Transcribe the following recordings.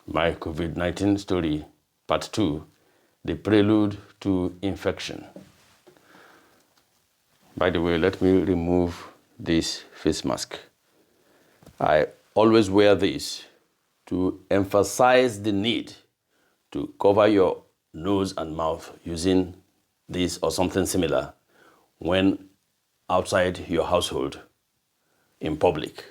My COVID-19 story, part 2, the prelude to infection. By the way, let me remove this face mask. I always wear this to emphasize the need to cover your nose and mouth using this or something similar when outside your household in public.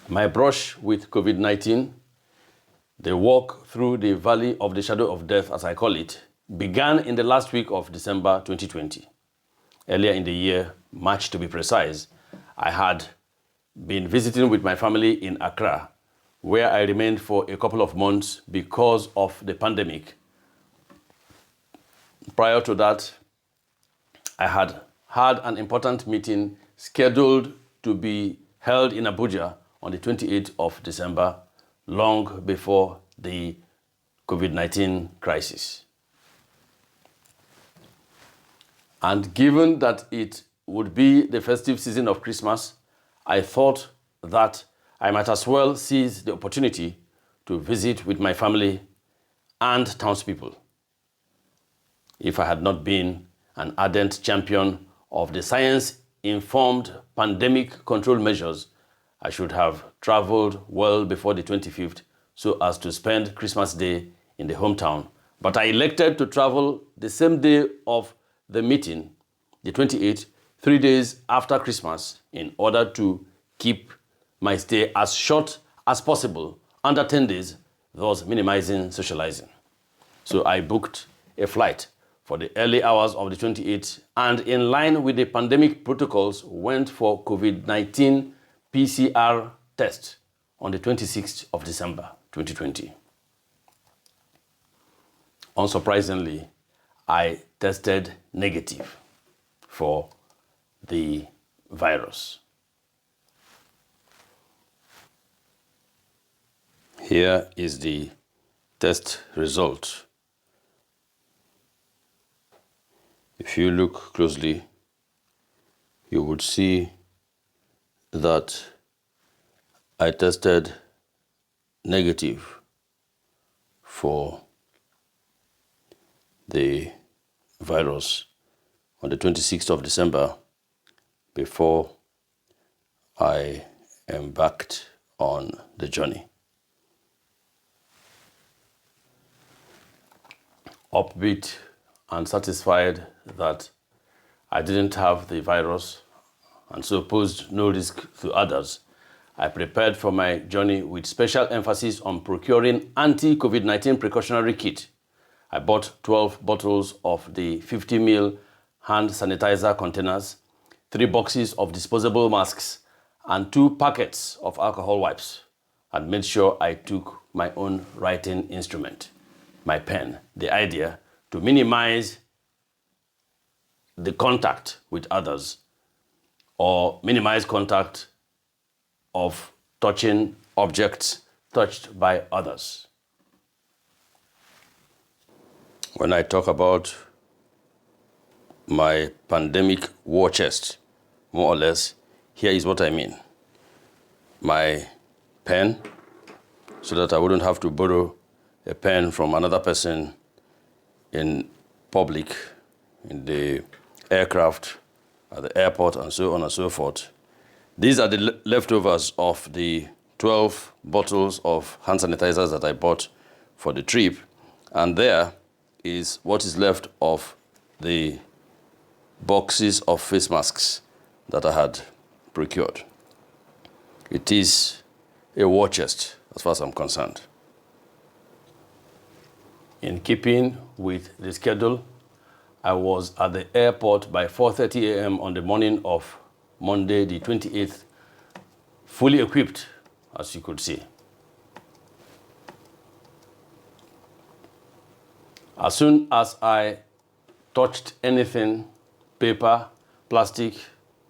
My brush with COVID-19, the walk through the valley of the shadow of death, as I call it, began in the last week of December 2020. Earlier in the year, March to be precise, I had been visiting with my family in Accra, where I remained for a couple of months because of the pandemic. Prior to that, I had an important meeting scheduled to be held in Abuja on the 28th of December, long before the COVID-19 crisis. And given that it would be the festive season of Christmas, I thought that I might as well seize the opportunity to visit with my family and townspeople. If I had not been an ardent champion of the science-informed pandemic control measures, I should have traveled well before the 25th so as to spend Christmas Day in the hometown. But I elected to travel the same day of the meeting, the 28th, 3 days after Christmas, in order to keep my stay as short as possible, under 10 days, thus minimizing socializing. So I booked a flight for the early hours of the 28th, and in line with the pandemic protocols, went for COVID-19 PCR test on the 26th of December 2020. Unsurprisingly, I tested negative for the virus. Here is the test result. If you look closely, you would see that I tested negative for the virus on the 26th of December before I embarked on the journey. Upbeat and satisfied that I didn't have the virus and so posed no risk to others, I prepared for my journey with special emphasis on procuring anti-COVID-19 precautionary kit. I bought 12 bottles of the 50 ml hand sanitizer containers, 3 boxes of disposable masks, and 2 packets of alcohol wipes, and made sure I took my own writing instrument, my pen. The idea to minimize the contact with others or minimize contact of touching objects touched by others. When I talk about my pandemic war chest, more or less, here is what I mean. My pen, so that I wouldn't have to borrow a pen from another person in public, in the aircraft, at the airport, and so on and so forth. These are the leftovers of the 12 bottles of hand sanitizers that I bought for the trip, and there is what is left of the boxes of face masks that I had procured. It is a war chest, as far as I'm concerned. In keeping with the schedule, I was at the airport by 4:30 a.m. on the morning of Monday, the 28th, fully equipped, as you could see. As soon as I touched anything, paper, plastic,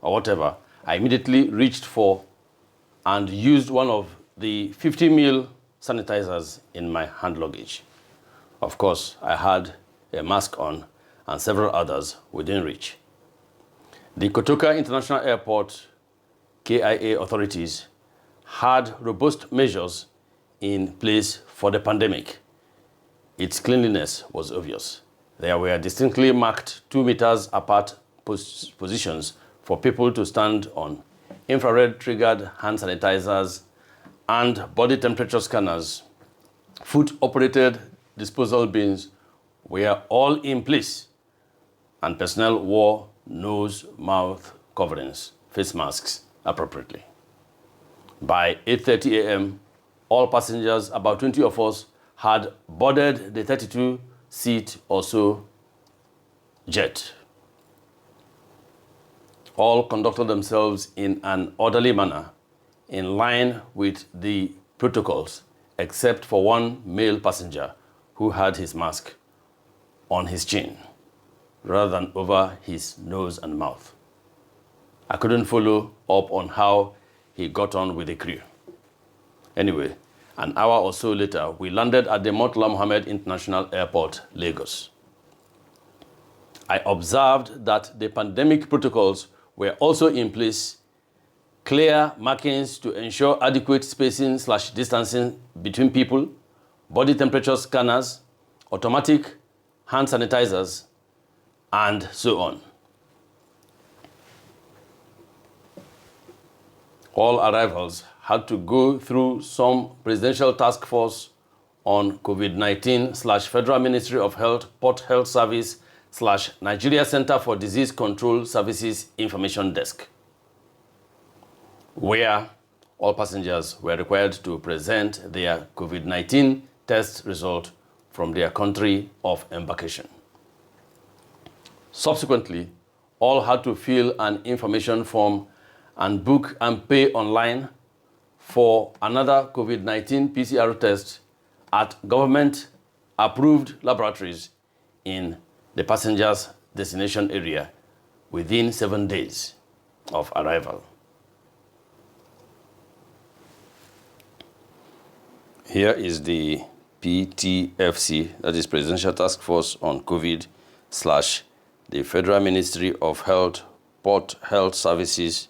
or whatever, I immediately reached for and used one of the 50 ml sanitizers in my hand luggage. Of course, I had a mask on and several others within reach. The Kotoka International Airport KIA authorities had robust measures in place for the pandemic. Its cleanliness was obvious. There were distinctly marked 2 meters apart positions for people to stand on, infrared-triggered hand sanitizers, and body temperature scanners. Foot-operated disposal bins were all in place, and personnel wore nose, mouth coverings, face masks appropriately. By 8:30 a.m., all passengers, about 20 of us, had boarded the 32-seat or so jet. All conducted themselves in an orderly manner, in line with the protocols, except for one male passenger who had his mask on his chin rather than over his nose and mouth. I couldn't follow up on how he got on with the crew. Anyway, an hour or so later, we landed at the Murtala Mohammed International Airport, Lagos. I observed that the pandemic protocols were also in place, clear markings to ensure adequate spacing/distancing between people, body temperature scanners, automatic hand sanitizers, and so on. All arrivals had to go through some presidential task force on COVID-19/Federal Ministry of Health, Port Health Service/Nigeria Center for Disease Control Services Information Desk, where all passengers were required to present their COVID-19 test result from their country of embarkation. Subsequently, all had to fill an information form and book and pay online for another COVID-19 PCR test at government-approved laboratories in the passenger's destination area within 7 days of arrival. Here is the PTFC, that is Presidential Task Force on COVID/the Federal Ministry of Health, Port Health Services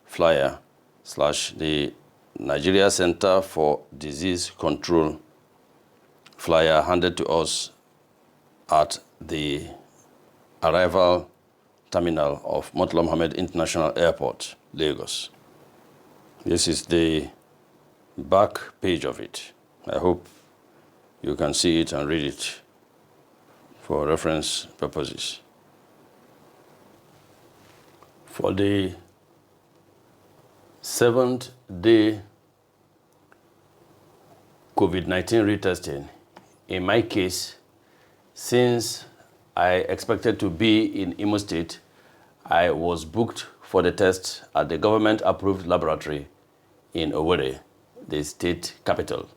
flyer / the Nigeria Center for Disease Control flyer handed to us at the arrival terminal of Murtala Mohammed International Airport, Lagos. This is the back page of it. I hope you can see it and read it for reference purposes. For the 7th day COVID-19 retesting, in my case, since I expected to be in Imo State, I was booked for the test at the government-approved laboratory in Owerri, the state capital.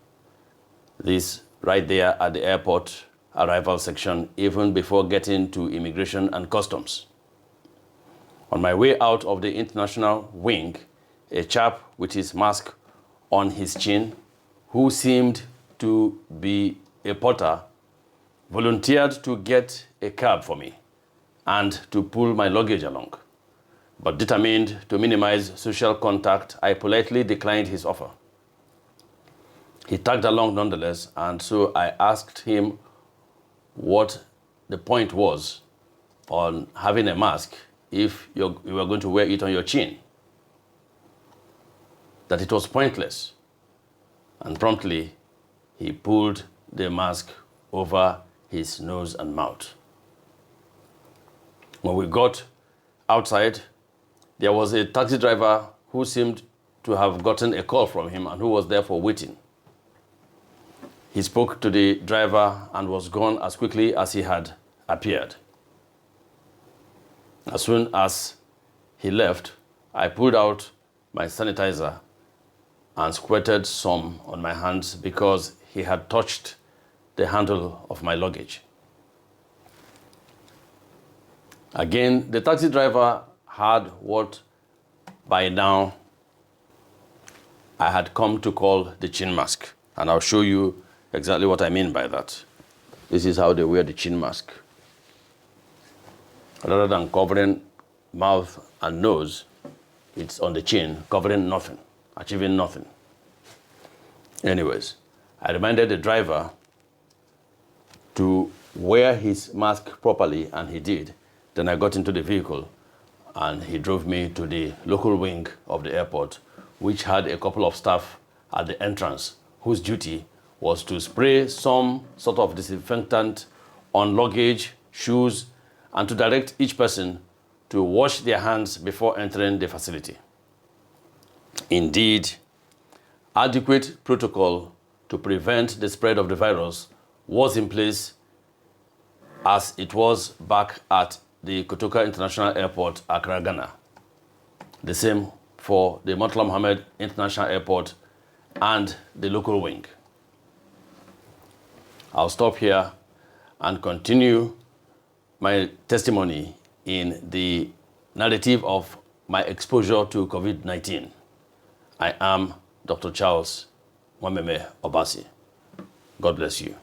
This right there at the airport arrival section, even before getting to immigration and customs. On my way out of the international wing, a chap with his mask on his chin, who seemed to be a porter, volunteered to get a cab for me and to pull my luggage along. But determined to minimize social contact, I politely declined his offer. He tagged along nonetheless, and so I asked him what the point was on having a mask if you were going to wear it on your chin. That it was pointless. And promptly, he pulled the mask over his nose and mouth. When we got outside, there was a taxi driver who seemed to have gotten a call from him and who was therefore waiting. He spoke to the driver and was gone as quickly as he had appeared. As soon as he left, I pulled out my sanitizer and squirted some on my hands because he had touched the handle of my luggage. Again, the taxi driver had what by now I had come to call the chin mask, and I'll show you exactly what I mean by that. This is how they wear the chin mask. Rather than covering mouth and nose, it's on the chin, covering nothing, achieving nothing. Anyways, I reminded the driver to wear his mask properly, and he did. Then I got into the vehicle, and he drove me to the local wing of the airport, which had a couple of staff at the entrance, whose duty was to spray some sort of disinfectant on luggage, shoes, and to direct each person to wash their hands before entering the facility. Indeed, adequate protocol to prevent the spread of the virus was in place, as it was back at the Kotoka International Airport, Accra, Ghana. The same for the Murtala Mohammed International Airport and the local wing. I'll stop here and continue my testimony in the narrative of my exposure to COVID-19. I am Dr. Charles Mwameme Obasi. God bless you.